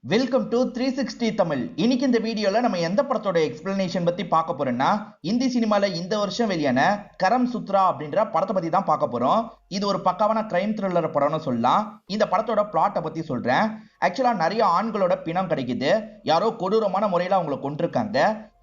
Welcome to 360 Tamil. இன்னைக்கு இந்த வீடியோல நம்ம எந்த படத்தோட எக்ஸ்பிளனேஷன் பத்தி பார்க்க போறோம்னா, இந்தி சினிமால இந்த வருஷம் வெளியான கரம் சுத்ரா அப்படின்ற படத்தை பத்தி தான் பார்க்க போறோம். இது ஒரு பக்காவான கிரைம் த்ரில்லர் படம்னு சொல்லலாம். இந்த படத்தோட பிளாட்டை பத்தி சொல்றேன். ஆக்சுவலா நிறைய ஆண்களோட பிணம் கிடைக்குது. யாரோ கொடூரமான முறையில அவங்களை கொண்டிருக்காங்க.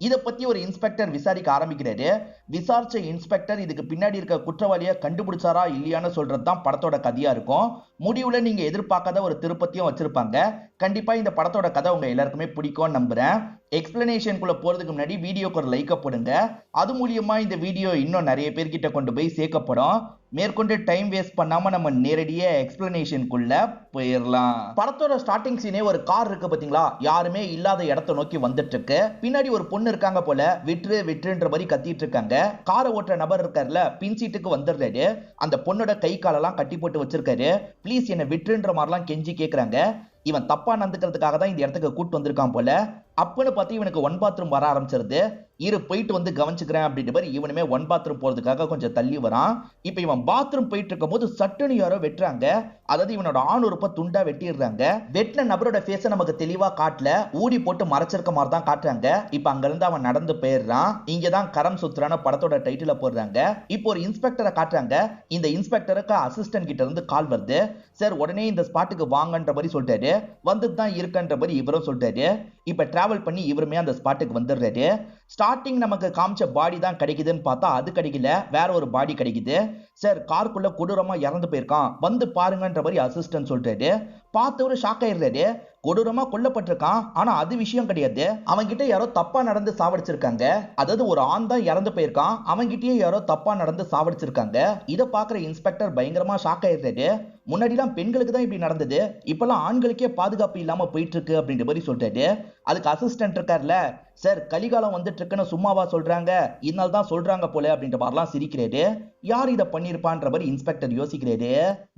இதை பத்தி ஒரு இன்ஸ்பெக்டர் விசாரிக்க ஆரம்பிக்கிறாரு. விசாரிச்ச இன்ஸ்பெக்டர் இதுக்கு பின்னாடி இருக்க குற்றவாளியை கண்டுபிடிச்சாரா இல்லையான்னு சொல்றது தான் படத்தோட கதையா இருக்கும். முடிவுல நீங்க எதிர்பார்க்காத ஒரு திருப்பத்தையும் வச்சிருப்பாங்க. கண்டிப்பா இந்த படத்தோட கதை உங்க எல்லாருக்குமே பிடிக்கும்னு நம்புறேன். எக்ஸ்பிளனேஷனுக்குள்ள போறதுக்கு முன்னாடி வீடியோக்கு ஒரு லைக் போடுங்க. அது மூலியமா இந்த வீடியோ இன்னும் நிறைய பேர்கிட்ட கொண்டு போய் சேர்க்கப்படும். மேற்கொண்டு டைம் வேஸ்ட் பண்ணாம நம்ம நேரடியா எக்ஸ்பிளனேஷனுக்குள்ள போயிடலாம். படத்தோட ஸ்டார்டிங் சீனே ஒரு கார் இருக்கு பாத்தீங்களா, யாருமே இல்லாத இடத்தை நோக்கி வந்துட்டு இருக்கு. பின்னாடி ஒரு பொண்ணு இருக்காங்க போல, விற்று விற்றுன்ற மாதிரி கத்திட்டு இருக்காங்க. காரை ஓட்டுற நபர் இருக்காருல, பின் சீட்டுக்கு வந்துடுறாரு. அந்த பொண்ணோட கை காலெல்லாம் கட்டி போட்டு வச்சிருக்காரு. ப்ளீஸ் என்ன விற்றுன்ற மாதிரிலாம் கெஞ்சி கேக்குறாங்க. இவன் தப்பா நடந்துக்கிறதுக்காக தான் இந்த இடத்துக்கு கூட்டு வந்திருக்கான் போல. அப்பன்னு பார்த்து இவனுக்கு ஒன் பாத்ரூம் வர ஆரம்பிச்சிருது. இரு போயிட்டு வந்து கவனிச்சுக்கிறேன் அப்படின்ற மாதிரி இவனுமே ஒன் பாத்ரூம் போறதுக்காக கொஞ்சம் தள்ளி வரான். இப்ப இவன் பாத்ரூம் போயிட்டு இருக்கும் போது சட்டுன்னு யாரோ வெட்டுறாங்க. அதாவது இவனோட ஆண் உறுப்பை துண்டா வெட்டிடுறாங்க. வெட்டின நபரோட ஃபேஸை நமக்கு தெளிவா காட்டல, ஊடி போட்டு மறைச்சிருக்க மாதிரி தான் காட்டுறாங்க. இப்ப அங்க இருந்து அவன் நடந்து போயிடுறான். இங்கதான் கரம் சுத்ரான படத்தோட டைட்டில போடுறாங்க. இப்போ ஒரு இன்ஸ்பெக்டரை காட்டுறாங்க. இந்த இன்ஸ்பெக்டருக்கு அசிஸ்டன்ட் கிட்ட இருந்து கால் வருது. சார் உடனே இந்த ஸ்பாட்டுக்கு வாங்கன்ற மாதிரி சொல்லிட்டாரு. வந்துட்டு தான் இருக்கன்ற மாதிரி இவரும் சொல்லிட்டாரு. இப்ப டிராவல் பண்ணி இவருமே அந்த ஸ்பாட்டுக்கு வந்துடுறாரு. ஸ்டார்டிங் நமக்கு காமிச்ச பாடி தான் கிடைக்குதுன்னு பார்த்தா அது கிடைக்கல, வேற ஒரு பாடி கிடைக்குது. சார் காருக்குள்ள கொடூரமா இறந்து போயிருக்கான், வந்து பாருங்கன்ற மாதிரி அசிஸ்டன்ட் சொல்றாரு. பார்த்தவரு ஷாக் ஆயிடுறாரு. கொடூரமா கொல்லப்பட்டிருக்கான், ஆனா அது விஷயம் கிடையாது. அவன் கிட்ட யாரோ தப்பா நடந்து சாவடிச்சிருக்காங்க. அதாவது ஒரு ஆண் தான் இறந்து போயிருக்கான், அவன் கிட்டயே யாரோ தப்பா நடந்து சாவடிச்சிருக்காங்க. இதை பாக்குற இன்ஸ்பெக்டர் பயங்கரமா ஷாக் ஆயிடுறாரு. முன்னாடிலாம் பெண்களுக்கு தான் இப்படி நடந்தது, இப்பெல்லாம் ஆண்களுக்கே பாதுகாப்பு இல்லாம போயிட்டு இருக்கு அப்படின்ற மாதிரி சொல்றாரு. அதுக்கு அசிஸ்டன்ட் இருக்கார்ல, சார் கலிகாலம் வந்துட்டு இருக்குன்னு சும்மாவா சொல்றாங்க, இதனால தான் சொல்றாங்க போல அப்படின்ற மாதிரிலாம் சிரிக்கிறாரு. யார் இதை பண்ணிருப்பான்ற மாதிரி இன்ஸ்பெக்டர் யோசிக்கிறாரு.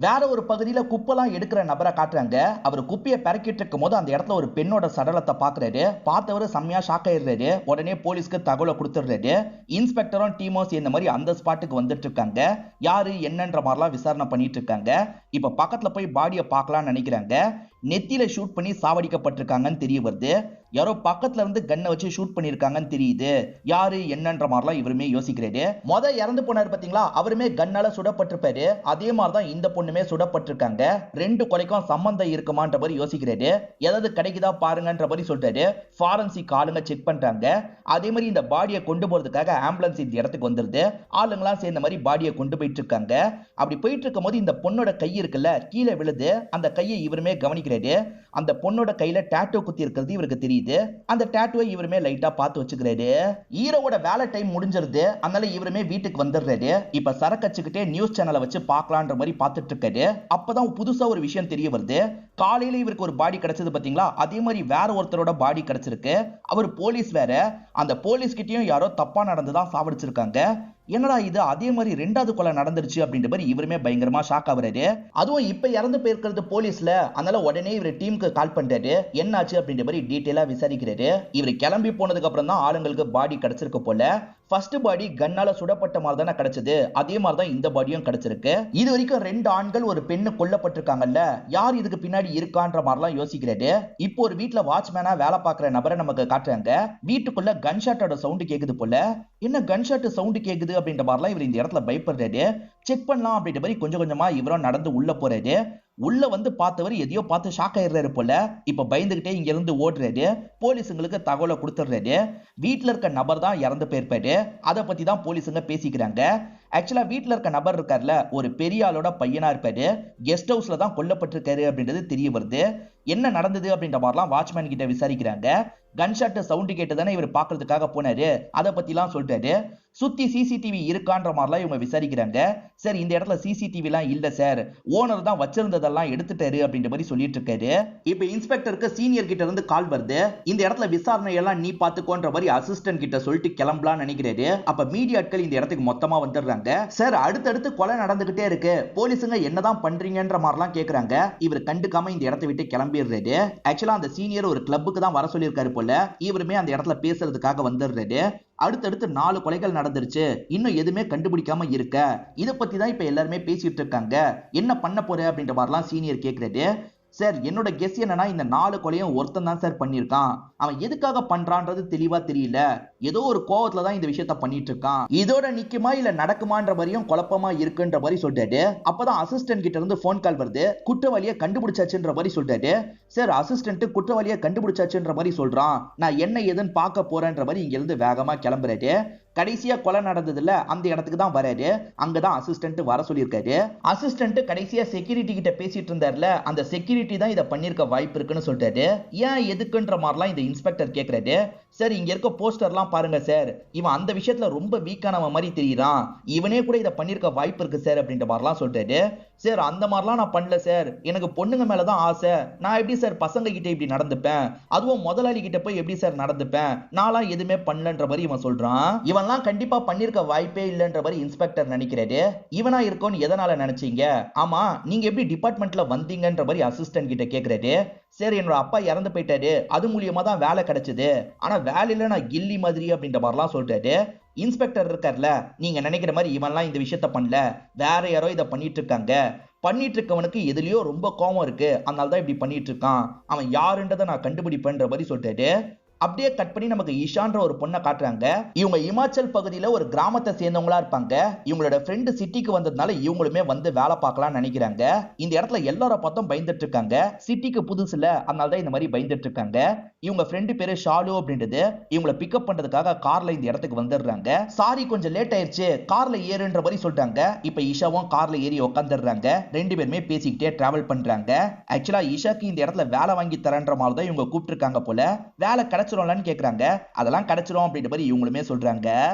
வேற ஒரு பகுதியில குப்பெல்லாம் எடுக்கிற நபரை காட்டுறாங்க. அவர் குப்பையை பறக்கிட்டு இருக்கும் போது அந்த இடத்துல ஒரு பெண்ணோட சடலத்தை பாக்குறாரு. பார்த்தவரு செம்மையா ஷாக் ஆயிடுறாரு. உடனே போலீஸ்க்கு தகவலை கொடுத்துடுறாரு. இன்ஸ்பெக்டரும் டீமும் சேர்ந்த மாதிரி அந்த ஸ்பாட்டுக்கு வந்துட்டு இருக்காங்க. யாரு என்னன்ற மாதிரிலாம் விசாரணை பண்ணிட்டு இருக்காங்க. இப்ப பக்கத்துல போய் பாடியை பார்க்கலாம்னு நினைக்கிறாங்க. நெத்தியில ஷூட் பண்ணி சாவடிக்கப்பட்டிருக்காங்கன்னு தெரிய வருது. யாரோ பக்கத்துல இருந்து கன்னை வச்சு ஷூட் பண்ணிருக்காங்கன்னு தெரியுது. யாரு என்னன்ற மாதிரிலாம் இவருமே யோசிக்கிறாரு. இறந்து போனாரு பாத்தீங்களா, அவருமே கன்னால சுடப்பட்டிருப்பாரு. அதே மாதிரிதான் இந்த பொண்ணுமே சுடப்பட்டிருக்காங்க. ரெண்டு கொலைக்கும் சம்பந்தம் இருக்குமான்ற மாதிரி யோசிக்கிறாரு. ஏதாவது கிடைக்குதா பாருங்கன்ற மாதிரி சொல்றாரு. ஃபாரன்சிக் ஆளுங்க செக் பண்றாங்க. அதே மாதிரி இந்த பாடியை கொண்டு போறதுக்காக ஆம்புலன்ஸ் இந்த இடத்துக்கு வந்துருது. ஆளுங்களாம் சேர்ந்த மாதிரி பாடியை கொண்டு போயிட்டு இருக்காங்க. அப்படி போயிட்டு இருக்கும் போது இந்த பொண்ணோட கை இருக்குல்ல, கீழே விழுது. அந்த கையை இவருமே கவனிக்கிறாரு. அந்த பொண்ணோட கையில டாட்டூ குத்தி இருக்கிறது இவருக்கு தெரியுது. அந்த டாட்டூவை இவருமே லைட்டா பார்த்து வச்சுக்கிறாரு. ஹீரோவோட வேலை டைம் முடிஞ்சிருது. அதனால இவருமே வீட்டுக்கு வந்துடுறாரு. இப்ப சரக்கச்சுக்கிட்டே நியூஸ் சேனலை வச்சு பார்க்கலான்ற மாதிரி பார்த்துட்டு இருக்காரு. அப்பதான் புதுசா ஒரு விஷயம் தெரிய வருது. காலையில இவருக்கு ஒரு பாடி கிடைச்சது பாத்தீங்களா, அதே மாதிரி வேற ஒருத்தரோட பாடி கிடைச்சிருக்கு. அவர் போலீஸ் வேற. அந்த போலீஸ் கிட்டயும் யாரோ தப்பா நடந்துதான் சாவடிச்சிருக்காங்க. என்னடா இது, அதே மாதிரி ரெண்டாவது கொலை நடந்துருச்சு அப்படின்ற மாதிரி இவருமே பயங்கரமா ஷாக் ஆகுறாரு. அதுவும் இப்ப இறந்து போயிருக்கிறது போலீஸ்ல. அதனால உடனே இவர் டீமுக்கு கால் பண்றாரு. என்னாச்சு அப்படின்ற மாதிரி டீடைலா விசாரிக்கிறாரு. இவர் கிளம்பி போனதுக்கு அப்புறம் தான் ஆளுங்களுக்கு பாடி கிடைச்சிருக்கு போல. ஃபர்ஸ்ட் பாடி கன்னால சுடப்பட்ட மாதிரி தானே கிடைச்சது, அதே மாதிரி தான் இந்த பாடியும் கிடைச்சிருக்கு. இது வரைக்கும் ரெண்டு ஆண்கள் ஒரு பெண்ணு கொல்லப்பட்டிருக்காங்கல்ல, யார் இதுக்கு பின்னாடி இருக்கான்ற மாதிரிலாம் யோசிக்கிறாரு. இப்போ ஒரு வீட்டுல வாட்ச்மேனா வேலை பார்க்குற நபரை நமக்கு காட்டுறாங்க. வீட்டுக்குள்ள கன்ஷாட்டோட சவுண்ட் கேக்குது போல. என்ன கன்ஷாட் சவுண்ட் கேக்குது அப்படின்ற மாதிரிலாம் இவர் இந்த இடத்துல பயப்படுறாரு. செக் பண்ணலாம் அப்படின்ற மாதிரி கொஞ்சம் கொஞ்சமா இவரும் நடந்து உள்ள போறாரு. உள்ள வந்து பார்த்தவர் எதையோ பார்த்து ஷாக் ஆயிடுறாரு போல. இப்ப பயந்துகிட்டே இங்க இருந்து ஓடுறாரு. போலீஸுங்களுக்கு தகவலை கொடுத்துடுறாரு. வீட்டுல இருக்க நபர் தான் இறந்து போயிருப்பாரு. அதை பத்தி தான் போலீஸுங்க பேசிக்கிறாங்க. ஆக்சுவலா வீட்டுல இருக்க நபர் இருக்காருல, ஒரு பெரிய ஆளோட பையனா இருப்பாரு. கெஸ்ட் ஹவுஸ்ல தான் கொல்லப்பட்டிருக்காரு அப்படின்றது தெரிய வருது. என்ன நடந்தது அப்படின்ற மாதிரிலாம் வாட்ச்மேன் கிட்ட விசாரிக்கிறாங்க. கன்ஷாட் சவுண்ட் கேட்டு தானே இவர் பாக்குறதுக்காக போனாரு, அதை பத்திலாம் சொல்றாரு. சுத்தி சிசிடிவி இருக்கான்ற மாதிரிலாம் இவங்க விசாரிக்கிறாங்க. சார் இந்த இடத்துல சிசிடிவி எல்லாம் இல்ல சார், ஓனர் தான் வச்சிருந்ததெல்லாம் எடுத்துட்டாரு அப்படின்ற மாதிரி சொல்லிட்டு இருக்காரு. இப்ப இன்ஸ்பெக்டருக்கு சீனியர் கிட்ட இருந்து கால் வருது. இந்த இடத்துல விசாரணை எல்லாம் நீ பாத்துக்கோன்ற மாதிரி அசிஸ்டன்ட் கிட்ட சொல்லிட்டு கிளம்பலாம் நினைக்கிறாரு. அப்ப மீடியாட்கள் இந்த இடத்துக்கு மொத்தமா வந்துடுறாங்க. சார் அடுத்தடுத்து கொலை நடந்துகிட்டே இருக்கு, போலீஸுங்க என்னதான் பண்றீங்கன்ற மாதிரிலாம் கேக்குறாங்க. இவர் கண்டுக்காம இந்த இடத்தை விட்டு கிளம்பிடுறாரு. ஆக்சுவலா அந்த சீனியர் ஒரு கிளப்புக்கு தான் வர சொல்லியிருக்காரு போல. இவருமே அந்த இடத்துல பேசுறதுக்காக வந்துடுறாரு. அடுத்தடுத்து 4 கொலைகள் நடந்துருச்சு, இன்னும் எதுவுமே கண்டுபிடிக்காம இருக்க, இத பத்தி தான் இப்ப எல்லாருமே பேசிட்டு இருக்காங்க, என்ன பண்ண போற அப்படின்ற மாதிரிலாம் சீனியர் கேக்குறாரு. சார் என்னோட கெஸ் என்னன்னா இந்த 4 கொலையும் ஒருத்தன் தான் சார் பண்ணிருக்கான். அவன் எதுக்காக பண்றான்றது தெளிவா தெரியல. ஏதோ ஒரு கோவத்துல தான் இந்த விஷயத்த பண்ணிட்டு இருக்கான். இதோட நிக்குமா இல்ல நடக்குமான்ற மாதிரியும் குழப்பமா இருக்குன்ற மாதிரி சொல்லிட்டாரு. அப்பதான் அசிஸ்டன்ட் கிட்ட இருந்து போன் கால் வருது. குற்றவாளியை கண்டுபிடிச்சாச்சுன்ற மாதிரி சொல்லிட்டாரு. சார் அசிஸ்டன்ட் குற்றவாளியை கண்டுபிடிச்சாச்சுன்ற மாதிரி சொல்றான். நான் என்ன ஏதுன்னு பார்க்க போறேன்ற மாதிரி இங்க இருந்து வேகமா கிளம்புறாரு. கடைசியா கொலை நடந்ததுல அந்த இடத்துக்கு தான் வராரு. அங்கதான் அசிஸ்டன்ட் வர சொல்லியிருக்காரு. அசிஸ்டன்ட் கடைசியா செக்யூரிட்டி கிட்ட பேசிட்டு இருந்தார்ல, அந்த செக்யூரிட்டி தான் இதை பண்ணிருக்க வாய்ப்பு இருக்குன்னு சொல்லிட்டாரு. ஏன் எதுக்குன்ற மாதிரிலாம் இந்த இன்ஸ்பெக்டர் கேக்குறாரு. சார் இங்க இருக்க போஸ்டர்லாம் பாருங்க சார், இவன் அந்த விஷயத்துல ரொம்ப வீக்கானவன் மாதிரி தெரியுறான். இவனே கூட இதை பண்ணிருக்க வாய்ப்பு இருக்கு சார் அப்படின்ற மாதிரிலாம் சொல்லிட்டாரு. சார் அந்த மாதிரிலாம் நான் பண்ணல சார், எனக்கு பொண்ணுங்க மேலதான் ஆசை. நான் எப்படி சார் பசங்க கிட்ட இப்படி நடந்துப்பேன், அதுவும் முதலாளி கிட்ட போய் எப்படி சார் நடந்துப்பேன், நான்லாம் எதுவுமே பண்ணலன்ற மாதிரி இவன் சொல்றான். இவன்லாம் கண்டிப்பா பண்ணிருக்க வாய்ப்பே இல்லைன்ற மாதிரி இன்ஸ்பெக்டர் நினைக்கிறாரு. இவனா இருக்கும்னு எதனால நினைச்சீங்க, ஆமா நீங்க எப்படி டிபார்ட்மெண்ட்ல வந்தீங்கன்ற மாதிரி அசிஸ்டன்ட் கிட்ட கேக்குறாரு. சரி என்னோட அப்பா இறந்து போயிட்டாரு, அது மூலியமா தான் வேலை கிடைச்சது, ஆனா வேலையில நான் கில்லி மாதிரி அப்படின்ற மாதிரிலாம் சொல்லிட்டாரு. இன்ஸ்பெக்டர் இருக்கார்ல, நீங்க நினைக்கிற மாதிரி இவன்லாம் இந்த விஷயத்த பண்ணல, வேற யாரோ இதை பண்ணிட்டு இருக்காங்க. பண்ணிட்டு இருக்கவனுக்கு எதுலயோ ரொம்ப கோபம் இருக்கு, அதனால தான் இப்படி பண்ணிட்டு இருக்கான். அவன் யாருன்றதை நான் கண்டுபிடிப்பேன்ற மாதிரி சொல்லிட்டாரு. அப்படியே கட் பண்ணி நமக்கு ஈஷான்ற ஒரு பொண்ணை காட்டுறாங்க. இவங்க இமாச்சல் பகுதியில ஒரு கிராமத்தை சேர்ந்தவங்களா இருப்பாங்க. இவங்களோட ஃப்ரெண்டு சிட்டிக்கு வந்ததுனால இவங்களுமே வந்து வேலை பார்க்கலாம்னு நினைக்கிறாங்க. இந்த இடத்துல எல்லாரும் பார்த்தோம் பயந்துட்டு இருக்காங்க. சிட்டிக்கு புதுசுல, அதனால தான் இந்த மாதிரி பயந்துட்டு இருக்காங்க. இவங்க ஃப்ரெண்டு பேரு ஷாலு அப்படின்றது. இவங்களை பிக்கப் பண்றதுக்காக கார்ல இந்த இடத்துக்கு வந்துடுறாங்க. சாரி கொஞ்சம் லேட் ஆயிருச்சு, கார்ல ஏறுன்ற மாதிரி சொல்றாங்க. இப்ப ஈஷாவும் கார்ல ஏறி உட்காந்துடுறாங்க. ரெண்டு பேருமே பேசிக்கிட்டே டிராவல் பண்றாங்க. ஆக்சுவலா ஈஷாக்கு இந்த இடத்துல வேலை வாங்கி தரன்ற மாதிரி தான் இவங்க கூப்பிட்டு இருக்காங்க போல. வேலை கிடைச்சிரும்லன்னு கேக்குறாங்க. அதெல்லாம் கிடைச்சிரும் அப்படின்ற மாதிரி இவங்களுமே சொல்றாங்க.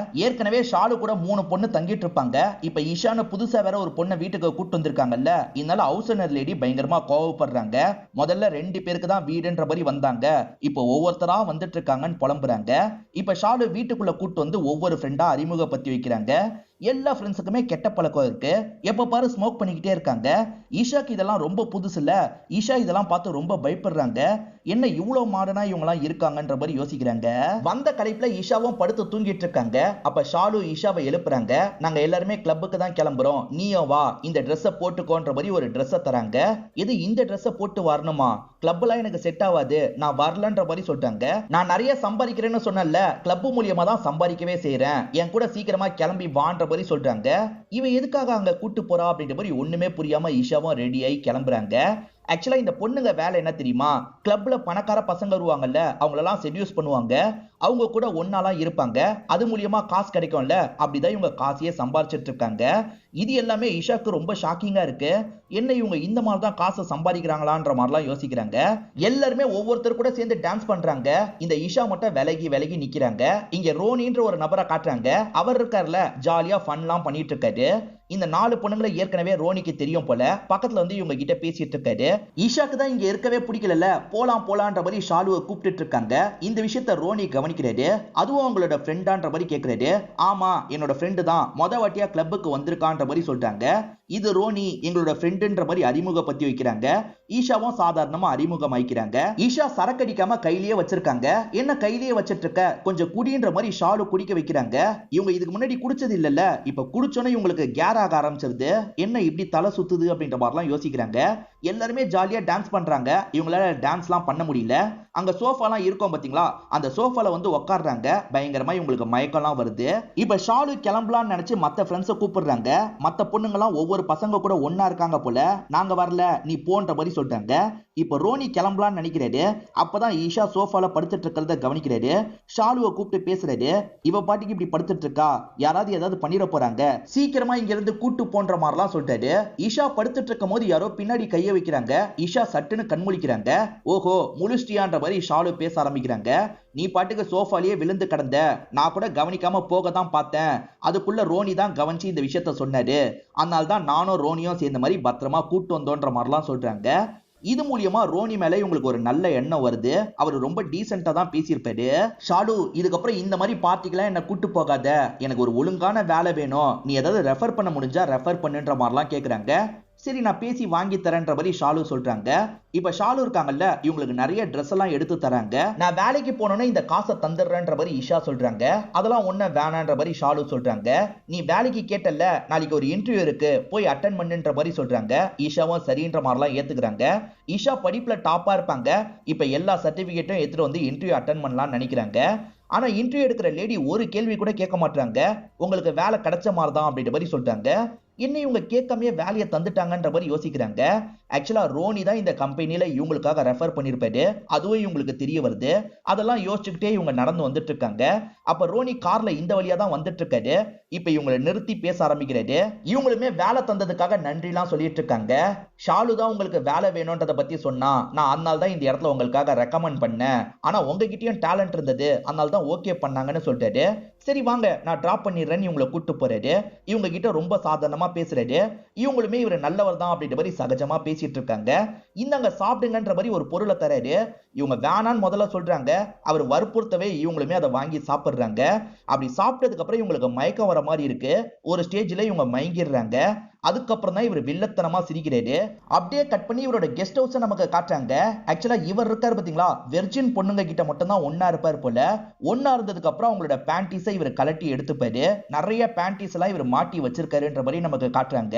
ஏற்கனவே ஷாலு கூட 3 பொண்ணு தங்கிட்டு இருப்பாங்க. இப்ப ஈஷான புதுசா வேற ஒரு பொண்ணை வீட்டுக்கு கூட்டு வந்திருக்காங்கல்ல, இதனால ஹவுஸ் ஓனர் லேடி பயங்கரமா கோவப்படுறாங்க. முதல்ல 2 பேருக்கு தான் வீடுன்ற மாதிரி வந்தாங்க, இப்போ ஒவ்வொருத்தரா வந்துட்டு இருக்காங்கன்னு புலம்புறாங்க. இப்ப ஷாலு வீட்டுக்குள்ள கூட்டு வந்து ஒவ்வொரு ஃப்ரெண்டா அறிமுகப்படுத்தி வைக்கிறாங்க. எல்லா ஃப்ரெண்ட்ஸுக்குமே கெட்ட பழக்கம் இருக்கு. எப்ப பாரு ஸ்மோக் பண்ணிக்கிட்டே இருக்காங்க. ஈஷாக்கு இதெல்லாம் ரொம்ப புதுசு இல்ல. ஈஷா இதெல்லாம் பார்த்து ரொம்ப பயப்படுறாங்க. என்ன இவ்வளவு மாடனா இவங்கலாம் இருக்காங்கன்ற மாதிரி யோசிக்கிறாங்க. வந்த களைப்புல ஈஷாவும் படுத்து தூங்கிட்டு இருக்காங்க. அப்ப ஷாலு ஈஷாவை எழுப்புறாங்க. நாங்க எல்லாருமே கிளப்புக்கு தான் கிளம்புறோம், நீயோ வா, இந்த ட்ரெஸ்ஸை போட்டுக்கோன்ற மாதிரி ஒரு ட்ரெஸ்ஸை தராங்க. இது இந்த ட்ரெஸ்ஸை போட்டு வரணுமா, கிளப்லாம் எனக்கு செட் ஆகாது, நான் வரலன்ற மாதிரி சொல்லிட்டாங்க. நான் நிறைய சம்பாதிக்கிறேன்னு சொன்னல, கிளப் மூலியமா தான் சம்பாதிக்கவே செய்யறேன், என் கூட சீக்கிரமா கிளம்பி வான்ற மாதிரி சொல்றாங்க. இவன் எதுக்காக அங்க கூட்டு போறா அப்படின்ற மாதிரி ஒண்ணுமே புரியாம ஈஷாவும் ரெடி ஆகி கிளம்புறாங்க. ஆக்சுவலா இந்த பொண்ணுங்க வேலை என்ன தெரியுமா, கிளப்ல பணக்கார பசங்க வருவாங்கல்ல, அவங்களெல்லாம் செடியூஸ் பண்ணுவாங்க. அவங்க கூட ஒன்னாலாம் இருப்பாங்க. அது மூலியமா காசு கிடைக்கும்ல, அப்படிதான் இவங்க காசையே சம்பாதிச்சிட்டு இருக்காங்க. இது எல்லாமே ஈஷாக்கு ரொம்ப ஷாக்கிங்கா இருக்கு. என்ன இவங்க இந்த மாதிரி தான் காசை சம்பாதிக்கிறாங்களான்ற மாதிரிலாம் யோசிக்கிறாங்க. எல்லாருமே ஒவ்வொருத்தர் கூட சேர்ந்து டான்ஸ் பண்றாங்க. இந்த ஈஷா மட்டும் விலகி விலகி நிக்கிறாங்க. இங்க ரோனின்ற ஒரு நபரை காட்டுறாங்க. அவர் இருக்காருல, ஜாலியா ஃபன்லாம் பண்ணிட்டு இருக்காரு. இந்த 4 பொண்ணுங்களை ஏற்கனவே ரோனிக்கு தெரியும் போல. பக்கத்துல வந்து இவங்க கிட்ட பேசிட்டு இருக்காரு. ஈஷாக்கு தான் இங்க இருக்கவே பிடிக்கல, போலாம் போலான்ற மாதிரி ஷாலுவை கூப்பிட்டு இருக்காங்க. இந்த விஷயத்த ரோனி கவனிக்கிறாரு. அதுவும் அவங்களோட ஃப்ரெண்டான்ற மாதிரி கேக்குறாரு. ஆமா என்னோட ஃப்ரெண்டு தான், மொத வாட்டியா கிளப்புக்கு வந்திருக்கான்ற மாதிரி சொல்றாங்க. இது ரோனி எங்களோட ஃப்ரெண்டுன்ற மாதிரி அறிமுகப்படுத்தி வைக்கிறாங்க. ஈஷாவும் சாதாரணமா அறிமுகமாயிக்கிறாங்க. ஈஷா சரக்கடிக்காம கையிலேயே வச்சிருக்காங்க. என்ன கையிலேயே வச்சிட்டு இருக்க, கொஞ்சம் குடின்ற மாதிரி ஷாலு குடிக்க வைக்கிறாங்க. இவங்க இதுக்கு முன்னாடி குடிச்சது இல்லல்ல, இப்ப குடிச்சோன்னே இவங்களுக்கு கேர் ஆக ஆரம்பிச்சிருது. என்ன இப்படி தலை சுத்துது அப்படின்ற மாதிரிலாம் யோசிக்கிறாங்க. எல்லாருமே ஜாலியா டான்ஸ் பண்றாங்க. இவங்களால டான்ஸ்லாம் பண்ண முடியல. அங்க சோஃபாலாம் இருக்கும் பாத்தீங்களா, அந்த சோஃபால வந்து உட்கார்றாங்க. பயங்கரமா இவங்களுக்கு மயக்கம்லாம் வருது. இப்ப ஷாலு கிளம்பலாம்னு நினைச்சு மத்த ஃப்ரெண்ட்ஸை கூப்பிடுறாங்க. மத்த பொண்ணுங்கலாம் ஒவ்வொரு பசங்க கூட ஒன்னா இருக்காங்க போல. நாங்க வரல, நீ போன்ற மாதிரி சொல்லிட்டாங்க. இப்ப ரோனி கிளம்பலாம்னு நினைக்கிறாரு. அப்பதான் ஈஷா சோஃபால படுத்துட்டு இருக்கிறத கவனிக்கிறாரு. ஷாலுவை கூப்பிட்டு பேசுறாரு. இவ பாட்டிக்கு இப்படி படுத்துட்டு இருக்கா, யாராவது ஏதாவது பண்ணிட போறாங்க, சீக்கிரமா இங்க இருந்து கூட்டு போன்ற மாதிரிலாம் சொல்லிட்டாரு. ஈஷா படுத்துட்டு இருக்கும் போது யாரோ பின்னாடி கைய வைக்கிறாங்க. ஈஷா சட்டுன்னு கண்முழிக்கிறாங்க. ஓஹோ முழுஷ்டியான்ற மாதிரி ஷாலு பேச ஆரம்பிக்கிறாங்க. நீ பாட்டுக்கு சோஃபாலேயே விழுந்து கிடந்த, நான் கூட கவனிக்காம போக தான் பார்த்தேன். அதுக்குள்ள ரோனி தான் கவனிச்சு இந்த விஷயத்த சொன்னாரு, அதனால தான் நானும் ரோனியும் சேர்ந்த மாதிரி பத்திரமா கூட்டு வந்தோன்ற மாதிரிலாம் சொல்றாங்க. இது மூலியமா ரோனி மேல உங்களுக்கு ஒரு நல்ல எண்ணம் வருது. அவர் ரொம்ப டீசென்ட்டா தான் பேசியிருப்பாரு. ஷாலு இதுக்கப்புறம் இந்த மாதிரி பார்ட்டிக்கெல்லாம் என்ன கூட்டு போகாத, எனக்கு ஒரு ஒழுங்கான வேலை வேணும், நீ ஏதாவது ரெஃபர் பண்ண முடிஞ்சா ரெஃபர் பண்ணுன்ற மாதிரிலாம் கேக்குறாங்க. சரி நான் பேசி வாங்கி தரேன்ற மாதிரி ஷாலு சொல்றாங்க. இப்ப ஷாலு இருக்காங்கல்ல, இவங்களுக்கு நிறைய ட்ரெஸ் எல்லாம் எடுத்து தராங்க. நான் வேலைக்கு போனோன்னே இந்த காசை தந்துடுறேன்ற மாதிரி இஷா சொல்றாங்க. அதெல்லாம் ஒண்ணு வேணான்ற மாதிரி ஷாலு சொல்றாங்க. நீ வேலைக்கு கேட்டல, நாளைக்கு ஒரு இன்டர்வியூ இருக்கு, போய் அட்டன் பண்ணுன்ற மாதிரி சொல்றாங்க. ஈஷாவும் சரின்ற மாதிரிலாம் ஏத்துக்கிறாங்க. ஈஷா படிப்புல டாப்பா இருப்பாங்க. இப்ப எல்லா சர்டிபிகேட்டும் எடுத்துட்டு வந்து இன்டர்வியூ அட்டன் பண்ணலாம்னு நினைக்கிறாங்க. ஆனா இன்டர்வியூ எடுக்கிற லேடி ஒரு கேள்வி கூட கேட்க மாட்டாங்க. உங்களுக்கு வேலை கிடைச்ச மாதிரி தான் அப்படின்ற மாதிரி சொல்றாங்க. என்ன இவங்க கேட்காமயே வேலையை தந்துட்டாங்கன்ற மாதிரி யோசிக்கிறாங்க. ஆக்சுவலா ரோனி தான் இந்த கம்பெனில இவங்களுக்காக ரெஃபர் பண்ணிருப்பாரு. அதுவும் இவங்களுக்கு தெரிய வருது. அதெல்லாம் யோசிச்சுக்கிட்டே இவங்க நடந்து வந்துட்டு இருக்காங்க. அப்ப ரோனி கார்ல இந்த வழியா தான் வந்துட்டு இருக்காரு. இப்ப இவங்களை நிறுத்தி பேச ஆரம்பிக்கிறாரு. இவங்களுமே வேலை தந்ததுக்காக நன்றி எல்லாம் சொல்லிட்டு இருக்காங்க. ஷாலு தான் உங்களுக்கு வேலை வேணும்ன்றத பத்தி சொன்னா, நான் அதனால தான் இந்த இடத்துல உங்களுக்காக ரெக்கமெண்ட் பண்ணேன். ஆனா உங்ககிட்டயும் டேலண்ட் இருந்தது, அதனால தான் ஓகே பண்ணாங்கன்னு சொல்லிட்டாரு. சரி வாங்க நான் டிராப் பண்ணிடுறேன்னு இவங்களை கூட்டு போறாரு. இவங்க கிட்ட ரொம்ப சாதாரணமா பேசுறாரு. இவங்களுமே இவர் நல்லவர் தான் அப்படின்ற மாதிரி சகஜமா பேசிட்டு இருக்காங்க. இந்தாங்க சாப்பிடுங்கன்ற மாதிரி ஒரு பொருளை தராரு. இவங்க வேணான்னு முதல்ல சொல்றாங்க. அவர் வற்புறுத்தவே இவங்களுமே அதை வாங்கி சாப்பிடுறாங்க. அப்படி சாப்பிட்டதுக்கு அப்புறம் இவங்களுக்கு மயக்கம் வர மாதிரி இருக்கு. ஒரு ஸ்டேஜ்ல இவங்க மயங்கிடுறாங்க. அதுக்கப்புறம் தான் இவர் வில்லத்தனமா சிரிக்கிறாரு. அப்படியே கட் பண்ணி இவரோட கெஸ்ட் ஹவுஸை நமக்கு காட்டுறாங்க. ஆக்சுவலா இவர் இருக்காரு பாத்தீங்களா, வெர்ஜின் பொண்ணுங்க கிட்ட மட்டும் தான் ஒன்னா இருப்பார் போல. ஒன்னா இருந்ததுக்கு அப்புறம் அவங்களோட பேண்டிஸை இவர் கலட்டி எடுத்துப்பாரு. நிறைய பேண்டிஸ் எல்லாம் இவர் மாட்டி வச்சிருக்காருன்ற மாதிரி நமக்கு காட்டுறாங்க.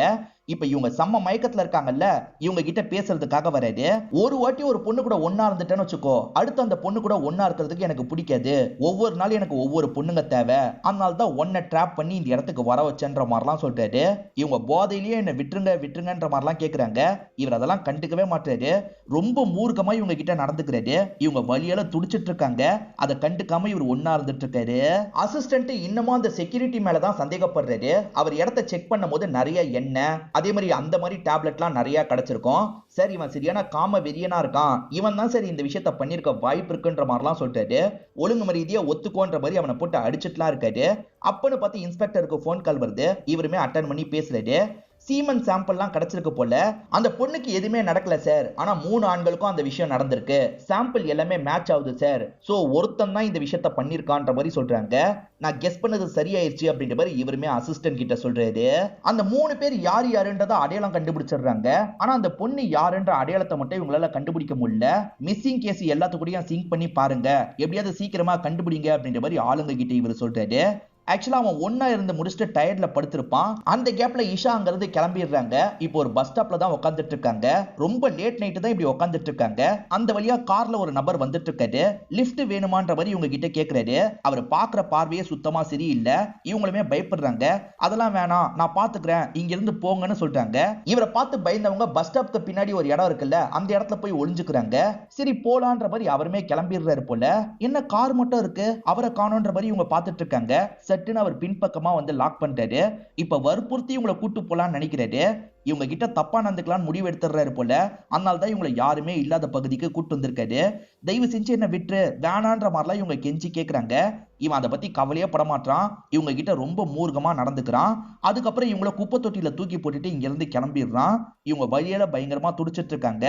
இப்ப இவங்க செம்ம மயக்கத்துல இருக்காங்கல்ல, இவங்க கிட்ட பேசுறதுக்காக வராது. ஒரு வாட்டி ஒரு பொண்ணு கூட ஒன்னா இருந்துட்டேன்னு வச்சுக்கோ, அடுத்து அந்த பொண்ணு கூட ஒன்னா இருக்கிறதுக்கு எனக்கு பிடிக்காது. ஒவ்வொரு நாள் எனக்கு ஒவ்வொரு பொண்ணுங்க தேவை. அதனால தான் ஒன்ன ட்ராப் பண்ணி இந்த இடத்துக்கு வர வச்சேன்ற மாதிரிலாம் சொல்றாரு. இவங்க போதையிலேயே என்ன விட்டுருங்க விட்டுருங்கன்ற மாதிரிலாம் கேக்குறாங்க. இவர் அதெல்லாம் கண்டுக்கவே மாட்டாரு. ரொம்ப மூர்க்கமா இவங்க கிட்ட நடந்துக்கிறாரு. இவங்க வழியால துடிச்சிட்டு இருக்காங்க. அதை கண்டுக்காம இவர் ஒன்னா இருந்துட்டு இருக்காரு. அசிஸ்டன்ட் இன்னமும் அந்த செக்யூரிட்டி மேலதான் சந்தேகப்படுறாரு. அவர் இடத்தை செக் பண்ணும் போது நிறைய எண்ணெய், அதே மாதிரி அந்த மாதிரி டேப்லெட்லாம் நிறைய கிடைச்சிருக்கும். சரி இவன் சரியான காம வெறியனா இருக்கான், இவன் தான் சரி இந்த விஷயத்த பண்ணிருக்க வாய்ப்பு இருக்குன்ற மாதிரிலாம் சொல்லிட்டாரு. ஒழுங்கு மரியாதையா ஒத்துக்கோன்ற மாதிரி அவனை போட்டு அடிச்சுட்டுலாம் இருக்காரு. அப்பன்னு பார்த்து இன்ஸ்பெக்டருக்கு போன் கால் வருது. இவருமே அட்டன் பண்ணி பேசுறாரு. சீமன் சாம்பிள்லாம் கிடைச்சிருக்கு போல. அந்த பொண்ணுக்கு எதுவுமே நடக்கல சார், ஆனா 3 ஆண்களுக்கும் அந்த விஷயம் நடந்திருக்கு. சாம்பிள் எல்லாமே மேட்ச் ஆகுது சார். சோ ஒருத்தன் தான் இந்த விஷயத்த பண்ணிருக்கான்ற மாதிரி சொல்றாங்க. நான் கெஸ் பண்ணது சரியாயிருச்சு அப்படின்ற மாதிரி இவருமே அசிஸ்டன்ட் கிட்ட சொல்றாரு. அந்த 3 பேர் யார் யாருன்றத அடையாளம் கண்டுபிடிச்சிடுறாங்க. ஆனா அந்த பொண்ணு யாருன்ற அடையாளத்தை மட்டும் இவங்களால கண்டுபிடிக்க முடியல. மிஸ்ஸிங் கேஸ் எல்லாத்துக்கூடயும் சிங்க் பண்ணி பாருங்க, எப்படியாவது சீக்கிரமா கண்டுபிடிங்க அப்படின்ற மாதிரி ஆளுங்க கிட்ட இவர் சொல்றாரு. ஆக்சுவலா அவன் ஒன்னா இருந்து முடிச்சுட்டு டயர்ட்ல படுத்திருப்பான். அந்த கேப்ல இஷா அங்கிருந்து கிளம்பிடுறாங்க. இப்போ ஒரு பஸ் ஸ்டாப்ல தான் உட்காந்துட்டு இருக்காங்க. ரொம்ப லேட் நைட்டு தான் இப்படி உட்காந்துட்டு இருக்காங்க. அந்த வழியா கார்ல ஒரு நபர் வந்துட்டு இருக்காரு. லிஃப்ட் வேணுமான்ற மாதிரி இவங்க கிட்ட கேக்குறாரு. அவர் பாக்குற பார்வையே சுத்தமா சரியில்லை. இவங்களுமே பயப்படுறாங்க. அதெல்லாம் வேணாம், நான் பாத்துக்கிறேன், இங்க இருந்து போங்கன்னு சொல்றாங்க. இவரை பார்த்து பயந்தவங்க பஸ் ஸ்டாப்க்கு பின்னாடி ஒரு இடம் இருக்குல்ல, அந்த இடத்துல போய் ஒளிஞ்சுக்கிறாங்க. சரி போலான்ற மாதிரி அவருமே கிளம்பிடுறாரு போல. என்ன கார் மட்டும் இருக்கு, அவரை காணோன்ற மாதிரி இவங்க பாத்துட்டு இருக்காங்க. சட்டுன்னு அவர் பின்பக்கமா வந்து லாக் பண்ணிட்டாரு. இப்ப வற்புறுத்தி இவங்களை கூட்டு போலான்னு நினைக்கிறாரு. இவங்க கிட்ட தப்பா நடந்துக்கலாம்னு முடிவு எடுத்துறாரு போல. அதனால தான் இவங்களை யாருமே இல்லாத பகுதிக்கு கூட்டு வந்திருக்காரு. தயவு செஞ்சு என்ன விட்டுரு வேணான்ற மாதிரிலாம் இவங்க கெஞ்சி கேக்குறாங்க. இவன் அதை பத்தி கவலையே பட மாட்டான். இவங்க கிட்ட ரொம்ப மூர்க்கமா நடந்துக்கிறான். அதுக்கப்புறம் இவங்கள குப்பை தொட்டியில தூக்கி போட்டுட்டு இங்க இருந்து கிளம்பிடுறான். இவங்க வழியில பயங்கரமா துடிச்சிட்டு இருக்காங்க.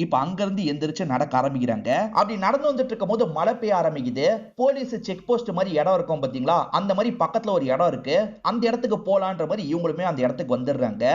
இப்ப அங்க இருந்து எந்திரிச்சு நடக்க ஆரம்பிக்கிறாங்க. அப்படி நடந்து வந்துட்டு இருக்கும் போது மழை பெய்ய ஆரம்பிக்குது. போலீஸ் செக் போஸ்ட் மாதிரி இடம் இருக்கும் பாத்தீங்களா, அந்த மாதிரி பக்கத்துல ஒரு இடம் இருக்கு. அந்த இடத்துக்கு போலான்ற மாதிரி இவங்களுமே அந்த இடத்துக்கு வந்துடுறாங்க.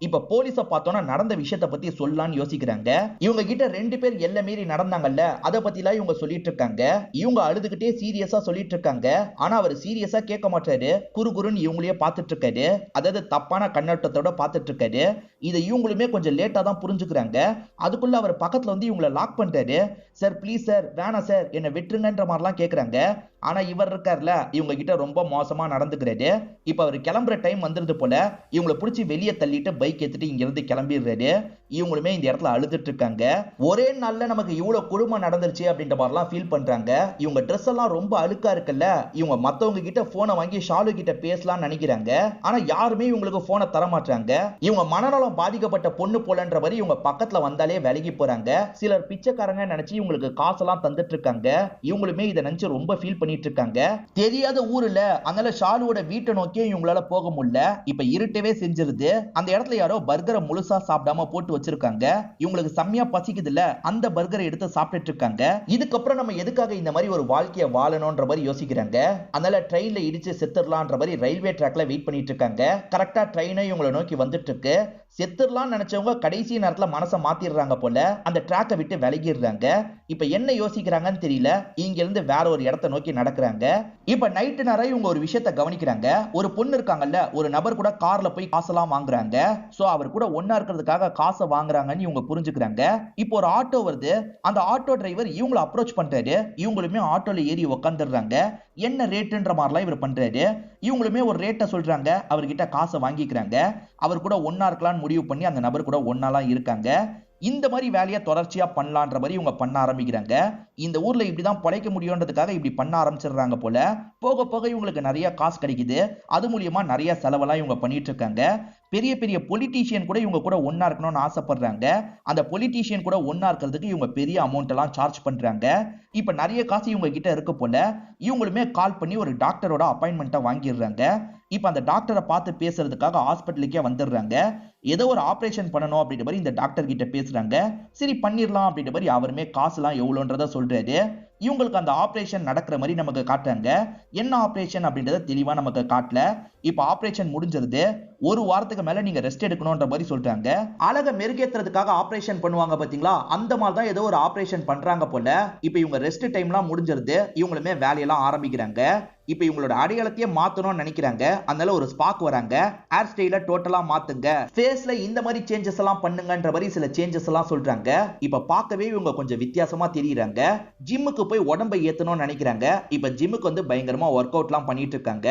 இப்ப போலீஸ பார்த்தோன்னா நடந்த விஷயத்தை பத்தி சொல்லலாம்னு யோசிக்கிறாங்க. இவங்க கிட்ட 2 பேர் எல்லை மீறி நடந்தாங்கல்ல, அதை பத்திலாம் இவங்க சொல்லிட்டு இருக்காங்க. இவங்க அழுதுகிட்டே சீரியஸா சொல்லிட்டு இருக்காங்க. ஆனா அவர் சீரியஸா கேட்க மாட்டாரு. குறுகுறுன்னு இவங்களையே பார்த்துட்டு இருக்காரு. அதாவது தப்பான கண்ணோட்டத்தோட பார்த்துட்டு இருக்காரு. இதை இவங்களுமே கொஞ்சம் லேட்டா தான் புரிஞ்சுக்கிறாங்க. அதுக்குள்ள அவர் பக்கத்துல வந்து இவங்களை லாக் பண்ணிட்டாரு. சார் ப்ளீஸ் சார், வேணாம் சார், என்ன விட்டுருங்கன்ற மாதிரிலாம் கேக்குறாங்க. ஆனா இவர் இருக்கார்ல, இவங்க கிட்ட ரொம்ப மோசமா நடந்துக்கிறாரு. இப்ப அவர் கிளம்புற டைம் வந்துருது போல. இவங்களை பிடிச்சி வெளியே தள்ளிட்டு பைக் எடுத்துட்டு இங்க இருந்து கிளம்பிடுறாரு. இவங்களுமே இந்த இடத்துல அழுதுட்டு இருக்காங்க. ஒரே நாள்ல நமக்கு இவ்வளவு கொடுமை நடந்துருச்சு அப்படின்ற மாதிரிலாம் ஃபீல் பண்றாங்க. இவங்க ட்ரெஸ் எல்லாம் ரொம்ப அழுக்கா இருக்குல்ல. இவங்க மத்தவங்க கிட்ட போனை வாங்கி ஷாலு கிட்ட பேசலாம்னு நினைக்கிறாங்க. ஆனா யாருமே இவங்களுக்கு போனை தர மாட்டாங்க. இவங்க மனநலம் பாதிக்கப்பட்ட பொண்ணு போலன்ற மாதிரி இவங்க பக்கத்துல வந்தாலே விலகி போறாங்க. சிலர் பிச்சைக்காரங்க நினைச்சு இவங்களுக்கு காசெல்லாம் தந்துட்டு இருக்காங்க. இவங்களுமே இதை நினைச்சு ரொம்ப ஃபீல் பண்ணிட்டு இருக்காங்க. தெரியாத ஊர்ல, அதனால ஷாலுவோட வீட்டை நோக்கி இவங்களால போக முடியல. இப்ப இருட்டவே செஞ்சிருது. அந்த இடத்துல யாரோ பர்கரை முழுசா சாப்பிடாம போட்டு வச்சிருக்காங்க. இவங்களுக்கு செம்மையா பசிக்குது இல்ல, அந்த பர்கரை எடுத்து சாப்பிட்டுட்டு இருக்காங்க. இதுக்கப்புறம் நம்ம எதுக்காக இந்த மாதிரி ஒரு வாழ்க்கையை வாழணும்ன்ற மாதிரி யோசிக்கிறாங்க. அதனால ட்ரெயின்ல இடிச்சு செத்துடலான்ற மாதிரி ரயில்வே ட்ராக்ல வெயிட் பண்ணிட்டு இருக்காங்க. கரெக்டா ட்ரெயினை இவங்களை நோக்கி வந்துட்டு இருக்கு. செத்துடலாம் நினைச்சவங்க கடைசி நேரத்துல மனசை மாத்திடுறாங்க போல, அந்த ட்ராக்கை விட்டு விலகிடுறாங்க. இப்ப என்ன யோசிக்கிறாங்கன்னு தெரியல, இங்க இருந்து வேற ஒரு இடத்தை நோக்கி நடக்கிறாங்க. இப்ப நைட்டு நேரம் இவங்க ஒரு விஷயத்தை கவனிக்கிறாங்க. ஒரு பொண்ணு இருக்காங்கல்ல, ஒரு நபர் கூட கார்ல போய் காசெல்லாம் வாங்குறாங்க. சோ அவர் கூட ஒன்னா இருக்கிறதுக்காக காசை வாங்குறாங்கன்னு இவங்க புரிஞ்சுக்கிறாங்க. இப்போ ஒரு ஆட்டோ வருது. அந்த ஆட்டோ டிரைவர் இவங்களை அப்ரோச் பண்றாரு. இவங்களுமே ஆட்டோல ஏறி உட்காந்துடுறாங்க. என்ன ரேட்டுன்ற மாதிரிலாம் இவர் பண்றாரு. இவங்களுமே ஒரு ரேட்டை சொல்றாங்க. அவர்கிட்ட காசை வாங்கிக்கிறாங்க. அவர் கூட ஒன்னா இருக்கலாம்னு முடிவு பண்ணி அந்த நபர் கூட ஒன்னாலாம் இருக்காங்க. இந்த மாதிரி வேலையை தொடர்ச்சியா பண்ணலான்ற மாதிரி இவங்க பண்ண ஆரம்பிக்கிறாங்க. இந்த ஊர்ல இப்படிதான் பொழைக்க முடியும்ன்றதுக்காக இப்படி பண்ண ஆரம்பிச்சிடுறாங்க போல. போக போக இவங்களுக்கு நிறைய காசு கிடைக்குது. அது மூலியமா நிறைய செலவெல்லாம் இவங்க பண்ணிட்டு இருக்காங்க. பெரிய பெரிய பொலிட்டீஷியன் கூட இவங்க கூட ஒன்னா இருக்கணும்னு ஆசைப்படுறாங்க. அந்த பொலிட்டீஷியன் கூட ஒன்னா இருக்கிறதுக்கு இவங்க பெரிய அமௌண்ட் எல்லாம் சார்ஜ் பண்றாங்க. இப்ப நிறைய காசு இவங்க கிட்ட இருக்க போல, இவங்களுமே கால் பண்ணி ஒரு டாக்டரோட அப்பாயின்மெண்ட்டை வாங்கிடுறாங்க. இப்ப அந்த டாக்டரை பார்த்து பேசுறதுக்காக ஹாஸ்பிட்டலுக்கே வந்துடுறாங்க. ஏதோ ஒரு ஆபரேஷன் பண்ணணும் அப்படின்ற மாதிரி இந்த டாக்டர் கிட்ட பேசுறாங்க. சரி பண்ணிடலாம் அப்படின்ற மாதிரி அவருமே காசுலாம் எவ்வளோன்றத சொல்றாரு. இவங்களுக்கு அந்த ஆபரேஷன் நடக்கிற மாதிரி நமக்கு காட்டுறாங்க. என்ன ஆபரேஷன் அப்படின்றத தெளிவா நமக்கு காட்டல. இப்ப ஆபரேஷன் முடிஞ்சிருது. ஒரு வாரத்துக்கு மேல நீங்க ரெஸ்ட் எடுக்கணும்ன்ற மாதிரி சொல்றாங்க. அழக மெருகேத்துறதுக்காக ஆபரேஷன் பண்ணுவாங்க பாத்தீங்களா, அந்த மாதிரி தான் ஏதோ ஒரு ஆபரேஷன் பண்றாங்க போல. இப்ப இவங்க ரெஸ்ட் டைம்லாம் முடிஞ்சிருது. இவங்களுமே வேலையெல்லாம் ஆரம்பிக்கிறாங்க. இப்ப இவங்களோட அடையாளத்தையே மாத்தணும்னு நினைக்கிறாங்க. அதனால ஒரு ஸ்பாக் வராங்க. ஹேர் ஸ்டைல டோட்டலா மாத்துங்க, ஃபேஸ்ல இந்த மாதிரி சேஞ்சஸ் எல்லாம் பண்ணுங்கன்ற மாதிரி சில சேஞ்சஸ் எல்லாம் சொல்றாங்க. இப்ப பார்க்கவே இவங்க கொஞ்சம் வித்தியாசமா தெரியுறாங்க. ஜிம்முக்கு போய் உடம்பை ஏத்தணும்னு நினைக்கிறாங்க. இப்ப ஜிம்முக்கு வந்து பயங்கரமா ஒர்க் அவுட் எல்லாம் பண்ணிட்டு இருக்காங்க.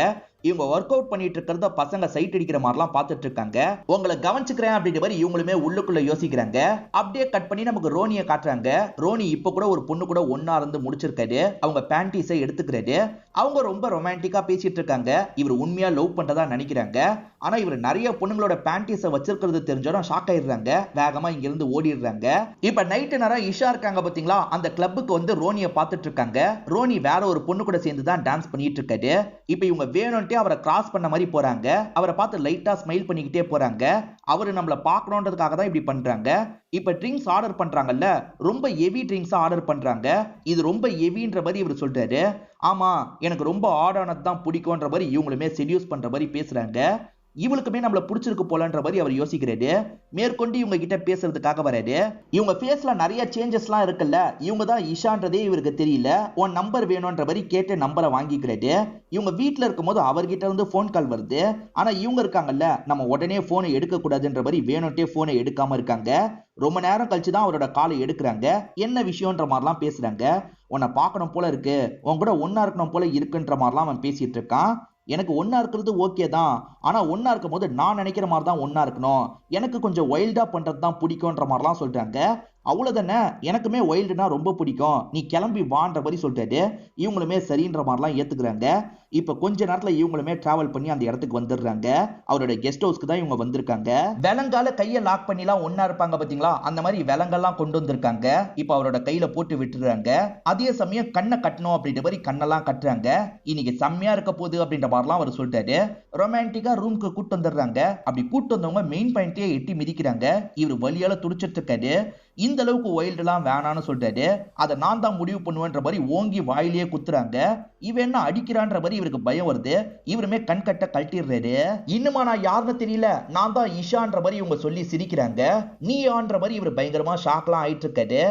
இவங்க ஒர்க் அவுட் பண்ணிட்டு இருக்கிறத பசங்க சைட் அடிக்கிற மாதிரிலாம் பார்த்துட்டு இருக்காங்க. உங்களை கவனிச்சுக்கிறேன் அப்படின்ற மாதிரி இவங்களுமே உள்ளுக்குள்ள யோசிக்கிறாங்க. அப்படியே கட் பண்ணி நமக்கு ரோனியை காட்டுறாங்க. ரோனி இப்ப கூட ஒரு பொண்ணு கூட ஒன்னா இருந்து முடிச்சிருக்காரு. அவங்க பேண்டீஸை எடுத்துக்கிறாரு. அவங்க ரொம்ப ரொமான்டிக்கா பேசிட்டு இருக்காங்க. இவர் உண்மையா லவ் பண்றதா நினைக்கிறாங்க. ஆனா இவர் நிறைய பொண்ணுங்களோட பேண்டீஸை வச்சிருக்கிறது தெரிஞ்சாலும் ஷாக் ஆயிடுறாங்க. வேகமா இங்க இருந்து ஓடிடுறாங்க. இப்ப நைட்டு நேரம் இஷா இருக்காங்க பாத்தீங்களா, அந்த கிளப்புக்கு வந்து ரோனியை பார்த்துட்டு இருக்காங்க. ரோனி வேற ஒரு பொண்ணு கூட சேர்ந்து தான் டான்ஸ் பண்ணிட்டு இருக்காரு. இப்ப இவங்க வேணும்ட்டு அவரை கிராஸ் பண்ண மாதிரி போறாங்க. அவரை பார்த்து லைட்டா ஸ்மைல் பண்ணிக்கிட்டே போறாங்க. அவரு நம்மள பார்க்கணும்ன்றதுக்காக தான் இப்படி பண்றாங்க. இப்ப ட்ரிங்க்ஸ் ஆர்டர் பண்றாங்கல்ல, ரொம்ப ஹெவி ட்ரிங்க்ஸா ஆர்டர் பண்றாங்க. இது ரொம்ப ஹெவின்ற மாதிரி இவர் சொல்றாரு. ஆமா, எனக்கு ரொம்ப ஆடானது தான் பிடிக்கும்ன்ற மாதிரி இவங்களுமே செடியூஸ் பண்ற மாதிரி பேசுறாங்க. இவளுக்குமே நம்மள பிடிச்சிருக்கு போலன்ற மாதிரி அவர் யோசிக்கிறாரு. மேற்கொண்டு இவங்க கிட்ட பேசுறதுக்காக வராரு. இவங்க ஃபேஸ்ல நிறைய சேஞ்சஸ்லாம் இருக்குல்ல, இவங்க தான் இஷான்றதே இவருக்கு தெரியல. உன் நம்பர் வேணும்ன்ற மாதிரி கேட்டு நம்பரை வாங்கிக்கிறாரு. இவங்க வீட்டுல இருக்கும் போது அவர்கிட்ட இருந்து போன் கால் வருது. ஆனா இவங்க இருக்காங்கல்ல, நம்ம உடனே போனை எடுக்க கூடாதுன்ற மாதிரி வேணும்ட்டே போனை எடுக்காம இருக்காங்க. ரொம்ப நேரம் கழிச்சு தான் அவரோட காலை எடுக்கிறாங்க. என்ன விஷயம்ன்ற மாதிரிலாம் பேசுறாங்க. உன்னை பார்க்கணும் போல இருக்கு, உன் கூட ஒன்னா இருக்கணும் போல இருக்குன்ற மாதிரிலாம் அவன் பேசிட்டு இருக்கான். எனக்கு ஒன்னா இருக்கிறது ஓகே தான், ஆனா ஒன்னா இருக்கும் போது நான் நினைக்கிற மாதிரி தான் ஒன்னா இருக்கணும், எனக்கு கொஞ்சம் வைல்டா பண்றது தான் பிடிக்கும்ன்ற மாதிரிலாம் சொல்றாங்க. அவ்வளவுதானே, எனக்குமே வைல்டுனா ரொம்ப பிடிக்கும், நீ கிளம்பி வான்ற மாதிரி சொல்லிட்டாரு. இவங்களுமே சரின்ற மாதிரிலாம் ஏத்துக்கிறாங்க. இப்ப கொஞ்ச நேரத்துல இவங்களுமே டிராவல் பண்ணி அந்த இடத்துக்கு வந்துடுறாங்க. அவரோட கெஸ்ட் ஹவுஸ்க்கு தான் இவங்க வந்திருக்காங்க. விலங்கால கையை லாக் பண்ணிலாம் ஒன்னா இருப்பாங்க பாத்தீங்களா, அந்த மாதிரி விலங்கெல்லாம் கொண்டு வந்திருக்காங்க. இப்ப அவரோட கையில போட்டு விட்டுறாங்க. அதே சமயம் கண்ணை கட்டணும் அப்படின்ற மாதிரி கண்ணெல்லாம் கட்டுறாங்க. இன்னைக்கு செம்மையா இருக்க போகுது அப்படின்ற மாதிரிலாம் அவர் சொல்லிட்டாரு. ரொமான்டிக்கா ரூம்க்கு கூட்டு வந்துடுறாங்க. அப்படி கூட்டு வந்தவங்க மெயின் பாயிண்டே எட்டி மிதிக்கிறாங்க. இவர் வலியால துடிச்சிட்டு இருக்காரு. இந்த அளவுக்கு வைல்டுலாம் வேணான்னு சொல்லிட்டாரு. அதை நான் தான் முடிவு பண்ணுவேன்ற மாதிரி ஓங்கி வாயிலேயே குத்துறாங்க. இவன் என்ன அடிக்கிறான்ற மாதிரி இவருக்கு பயம் வருது. இவருமே கண் கட்ட கழட்டிடுறாரு. இன்னுமா நான் யாருன்னு தெரியல, நான் தான் இஷான்ற மாதிரி இவங்க சொல்லி சிரிக்கிறாங்க. நீ ஆன்ற மாதிரி இவர் பயங்கரமா ஷாக்லாம் ஆயிட்டு இருக்காரு.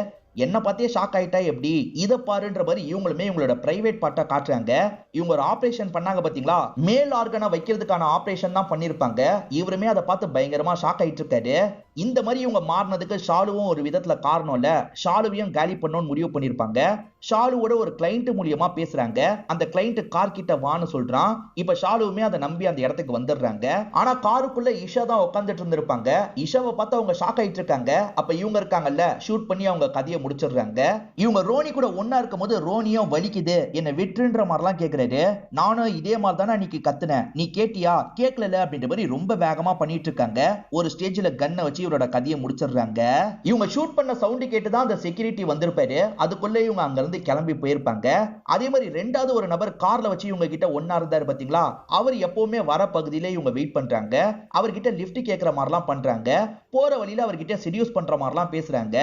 என்ன பார்த்தே ஷாக் ஆயிட்டா எப்படி, இதை பாருன்ற மாதிரி இவங்களுமே இவங்களோட பிரைவேட் பார்ட்டை காட்டுறாங்க. இவங்க ஒரு ஆபரேஷன் பண்ணாங்க பாத்தீங்களா, மேல் ஆர்கனை வைக்கிறதுக்கான ஆபரேஷன் தான் பண்ணிருப்பாங்க. இவருமே அதை பார்த்து பயங்கரமா ஷாக் ஆயிட்டு இருக்காரு. இந்த மாதிரி இவங்க மாறினதுக்கு ஷாலுவும் ஒரு விதத்துல காரணம் இல்ல, ஷாலுவையும் காலி பண்ணணும்னு முடிவு பண்ணிருப்பாங்க. ஷாலுவோட ஒரு கிளைண்ட் மூலியமா பேசுறாங்க. அந்த கிளைண்ட் கார் கிட்ட வான்னு சொல்றான். இப்ப ஷாலுவுமே அதை நம்பி அந்த இடத்துக்கு வந்துடுறாங்க. ஆனா காருக்குள்ள இஷா தான் உட்காந்துட்டு இருந்திருப்பாங்க. இஷாவை பார்த்து அவங்க ஷாக் ஆயிட்டு இருக்காங்க. அப்ப இவங்க இருக்காங்கல்ல, ஷூட் பண்ணி அவங்க கதையை முடிச்சிடுறாங்க. இவங்க ரோனி கூட ஒன்னா இருக்கும் போது ரோனியும் வலிக்குது என்ன விட்டுன்ற மாதிரிலாம் கேக்குறாரு. நானும் இதே மாதிரி தானே அன்னைக்கு கத்துனேன், நீ கேட்டியா, கேட்கல அப்படின்ற மாதிரி ரொம்ப வேகமா பண்ணிட்டு இருக்காங்க. ஒரு ஸ்டேஜ்ல கன்னை வச்சு இவரோட கதையை முடிச்சிடுறாங்க. இவங்க ஷூட் பண்ண சவுண்ட் கேட்டு தான் அந்த செக்யூரிட்டி வந்திருப்பாரு. அதுக்குள்ள இவங்க அங்க இருந்து கிளம்பி போயிருப்பாங்க. அதே மாதிரி ரெண்டாவது ஒரு நபர் கார்ல வச்சு இவங்க கிட்ட ஒன்னா இருந்தாரு பாத்தீங்களா, அவர் எப்பவுமே வர பகுதியில இவங்க வெயிட் பண்றாங்க. அவர்கிட்ட லிஃப்ட் கேட்கிற மாதிரிலாம் பண்றாங்க. போற வழியில அவர்கிட்ட செடியூஸ் பண்ற மாதிரிலாம் பேசுறாங்க.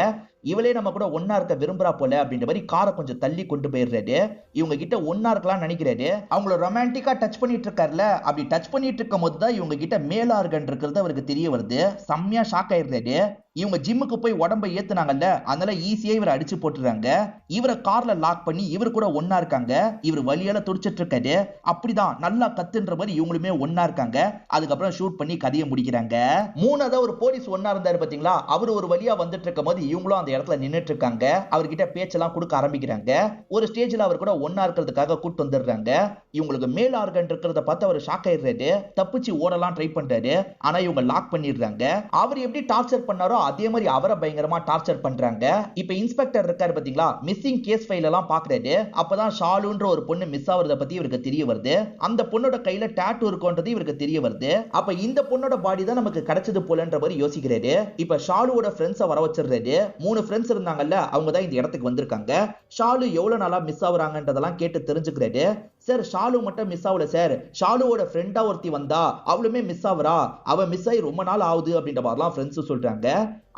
இவளே நம்ம கூட ஒன்னா இருக்க விரும்புறா போல அப்படின்ற மாதிரி காரை கொஞ்சம் தள்ளி கொண்டு போயிடுறாரு. இவங்க கிட்ட ஒன்னா இருக்கலாம் நினைக்கிறாரு. அவங்கள ரொமான்டிக்கா டச் பண்ணிட்டு இருக்காருல, அப்படி டச் பண்ணிட்டு இருக்கும் போது தான் இவங்க கிட்ட மேல் ஆர்கன் இருக்கிறது அவருக்கு தெரிய வருது. செம்மையா ஷாக் ஆயிடுறாரு. இவங்க ஜிம்முக்கு போய் உடம்பை ஏத்துனாங்கல்ல, அதனால ஈஸியா இவரை அடிச்சு போட்டுறாங்க. இவரை கார்ல லாக் பண்ணி இவர் கூட ஒன்னா இருக்காங்க. இவர் வலியால துடிச்சிட்டு இருக்காரு. அப்படிதான் நல்லா கத்துன்ற மாதிரி இவங்களுமே ஒன்னா இருக்காங்க. அதுக்கப்புறம் ஷூட் பண்ணி கதையை முடிக்கிறாங்க. மூணாவது ஒரு போலீஸ் ஒன்னா இருந்தாரு பாத்தீங்களா, அவர் ஒரு வழியா வந்துட்டு இருக்கும் போது இவங்களும் அந்த இடத்துல நின்னுட்டு இருக்காங்க. அவர்கிட்ட பேச்செல்லாம் கொடுக்க ஆரம்பிக்கிறாங்க. ஒரு ஸ்டேஜ்ல அவர் கூட ஒன்னா இருக்கிறதுக்காக கூட்டு வந்துடுறாங்க. இவங்களுக்கு மேல் ஆர்கன் இருக்கிறத பார்த்து அவர் ஷாக் ஆயிடுறாரு. தப்பிச்சு ஓடலாம் ட்ரை பண்றாரு. ஆனா இவங்க லாக் பண்ணிடுறாங்க. அவர் எப்படி டார்ச்சர் பண்ணாரோ அதே மாதிரி அவரை பயங்கரமா டார்ச்சர் பண்றாங்க. இப்ப இன்ஸ்பெக்டர் இருக்காரு பாத்தீங்களா, மிஸ்ஸிங் கேஸ் ஃபைல் எல்லாம் பாக்குறாரு. அப்பதான் ஷாலுன்ற ஒரு பொண்ணு மிஸ் ஆவறத பத்தி இவருக்கு தெரிய வருது. அந்த பொண்ணோட கையில டாட்டூ இருக்குன்றது இவருக்கு தெரிய வருது. அப்ப இந்த பொண்ணோட பாடி தான் நமக்கு கிடைச்சது போலன்ற மாதிரி யோசிக்கிறாரு. இப்ப ஷாலுவோட ஃப்ரெண்ட்ஸை வர வச்சிடுறாரு. 3 ஃப்ரெண்ட்ஸ் இருந்தாங்கல்ல, அவங்க தான் இந்த இடத்துக்கு வந்திருக்காங்க. ஷாலு எவ்வளவு நாளா மிஸ் ஆகுறாங்கன்றதெல்லாம் கேட்டு தெரிஞ்சுக்கிறாரு. சார் ஷாலு மட்டும் மிஸ் ஆகல சார், ஷாலுவோட ஃப்ரெண்டா ஒருத்தி வந்தா அவளுமே மிஸ் ஆகுறா, அவ மிஸ் ஆகி ரொம்ப நாள் ஆகுது அப்படின்ற மாதிரிலாம் ஃப்ரெண்ட்ஸ் சொல்றாங்க.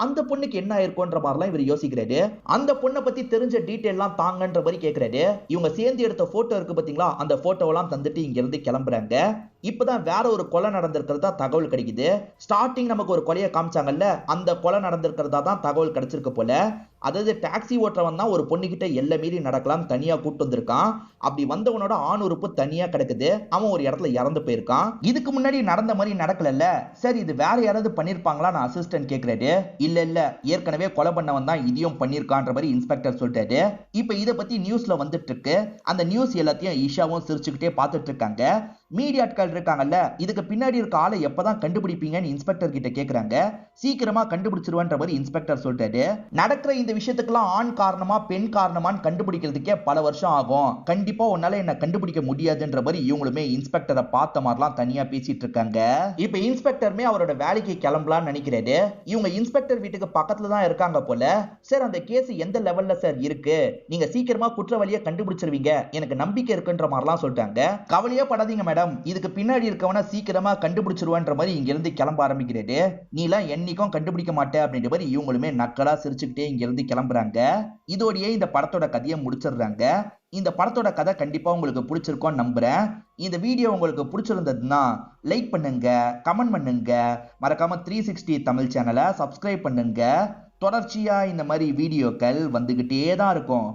அந்த பொண்ணுக்கு என்ன ஆயிருக்குன்ற மாதிரிலாம் இவர் யோசிக்கிறாரு. அந்த பொண்ணை பத்தி தெரிஞ்ச டீடைல்லாம் தாங்கன்ற மாதிரி கேட்கிறாரு. இவங்க சேர்ந்து எடுத்த போட்டோ இருக்கு பாத்தீங்களா, அந்த போட்டோவெல்லாம் தந்துட்டு இங்க இருந்து கிளம்புறாங்க. இப்பதான் வேற ஒரு கொலை நடந்திருக்கிறதா தகவல் கிடைக்குது. ஸ்டார்டிங் நமக்கு ஒரு கொலையை காமிச்சாங்கல்ல, அந்த கொலை நடந்திருக்கிறதா தான் தகவல் கிடைச்சிருக்கு போல. அதாவது டாக்ஸி ஓட்டுறவன் தான் ஒரு பொண்ணு கிட்ட எல்லை மீறி நடக்கலாம் தனியா கூட்டு வந்திருக்கான். அப்படி வந்தவனோட ஆண் உறுப்பு தனியா கிடக்குது. அவன் ஒரு இடத்துல இறந்து போயிருக்கான். இதுக்கு முன்னாடி நடந்த மாதிரி நடக்கல. சரி இது வேற யாராவது பண்ணிருப்பாங்களா நான் அசிஸ்டன்ட் கேட்கிறாரு. இல்ல ஏற்கனவே கொலை பண்ணவன் தான் இதையும் பண்ணிருக்கான்ற மாதிரி இன்ஸ்பெக்டர் சொல்லிட்டாரு. இப்ப இத பத்தி நியூஸ்ல வந்துட்டு இருக்கு. அந்த நியூஸ் எல்லாத்தையும் ஈஷாவும் சிரிச்சுக்கிட்டே பார்த்துட்டு இருக்காங்க. மீடியாட்கள் இருக்காங்கல்ல, இதுக்கு பின்னாடி இருக்க ஆளை எப்பதான் கண்டுபிடிப்பீங்கன்னு இன்ஸ்பெக்டர் கிட்ட கேக்குறாங்க. சீக்கிரமா கண்டுபிடிச்சிருவான்ற மாதிரி இன்ஸ்பெக்டர் சொல்லிட்டாரு. நடக்கிற இந்த விஷயத்துக்குலாம் ஆண் காரணமா பெண் காரணமான்னு கண்டுபிடிக்கிறதுக்கே பல வருஷம் ஆகும். கண்டிப்பா உன்னால என்ன கண்டுபிடிக்க முடியாதுன்ற மாதிரி இவங்களுமே இன்ஸ்பெக்டரை பார்த்த மாதிரிலாம் தனியா பேசிட்டு இருக்காங்க. இப்ப இன்ஸ்பெக்டருமே அவரோட வேலைக்கு கிளம்பலாம்னு நினைக்கிறாரு. இவங்க இன்ஸ்பெக்டர் வீட்டுக்கு பக்கத்துல தான் இருக்காங்க போல. சார் அந்த கேஸ் எந்த லெவல்ல சார் இருக்கு, நீங்க சீக்கிரமா குற்றவாளியை கண்டுபிடிச்சிருவீங்க, எனக்கு நம்பிக்கை இருக்குன்ற மாதிரிலாம் சொல்லிட்டாங்க. கவலையே படாதீங்க மேடம், இதுக்கு பின்னாடி இருக்கவன சீக்கிரமா கண்டுபிடிச்சிருவான்ற மாதிரி இங்க இருந்து கிளம்ப ஆரம்பிக்கிறாரு. நீலாம் என்னைக்கும் கண்டுபிடிக்க மாட்டே அப்படின்ற மாதிரி இவங்களுமே நக்கலா சிரிச்சுக்கிட்டே இங்க இருந்து கிளம்புறாங்க. இதோடயே இந்த படத்தோட கதையை முடிச்சிடுறாங்க. இந்த படத்தோட கதை கண்டிப்பா உங்களுக்கு பிடிச்சிருக்கும்னு நம்புறேன். இந்த வீடியோ உங்களுக்கு பிடிச்சிருந்ததுன்னா லைக் பண்ணுங்க, கமெண்ட் பண்ணுங்க, மறக்காம 360 தமிழ் சேனலை சப்ஸ்கிரைப் பண்ணுங்க. தொடர்ச்சியா இந்த மாதிரி வீடியோக்கள் வந்துகிட்டே தான் இருக்கும்.